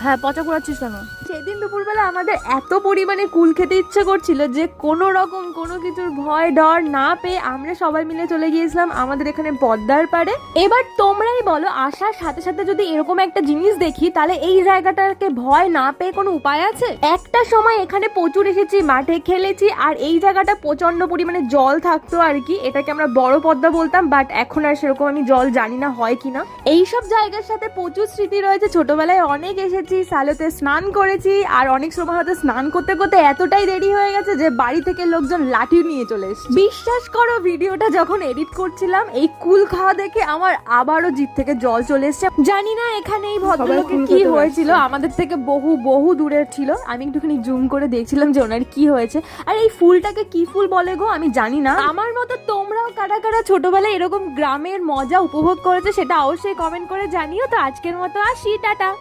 হ্যাঁ, পচা কুড়াচ্ছিস কেন? সেদিন দুপুরবেলা আমাদের এত পরিমাণে কুল খেতে ইচ্ছে করছিল যে কোনো রকম কোনো কিছুর ভয় ডর না পেয়ে আমরা সবাই মিলে চলে গিয়েছিলাম আমাদের এখানে পদ্মার পাড়ে। এবার তোমরাই বলো, আসার সাথে সাথে যদি এরকম একটা জিনিস দেখি তাহলে এই জায়গাটাকে ভয় না পেয়ে কোনো উপায় আছে? একটা সময় এখানে প্রচুর এসেছি, মাঠে খেলেছি, আর এই জায়গাটা প্রচন্ড পরিমাণে জল থাকতো আর কি। এটাকে আমরা বড় পদ্মা বলতাম, বাট এখন আর সেরকম আমি জল জানি না হয় কিনা। এইসব জায়গার সাথে প্রচুর স্মৃতি রয়েছে, ছোটবেলায় অনেক এসেছি, সালোতে স্নান করেছি, আর অনেক সময় হয়তো স্নান করতে করতে এতটাই দেরি হয়ে গেছে যে বাড়ি থেকে লোকজন লাঠি নিয়ে চলে এসেছে। বিশ্বাস করো, ভিডিওটা যখন এডিট করছিলাম এই কুল খাওয়া দেখে আমার আবারও জিভ থেকে জল চলে এসেছে। জানি না এখানে এই ভদ্রলোকের কি হয়েছিল, আমাদের থেকে বহু বহু দূরে ছিল। আমি একটুখানি জুম করে দেখছিলাম যে ওনার কি হয়েছে। আর এই ফুলটাকে কি ফুল বলে গো আমি জানি না। আমার মতো তোমরাও কারা কারা ছোটবেলায় এরকম গ্রামের মজা উপভোগ করেছে সেটা অবশ্যই কমেন্ট করে জানিও। তো আজকের মতো আসি, টাটা।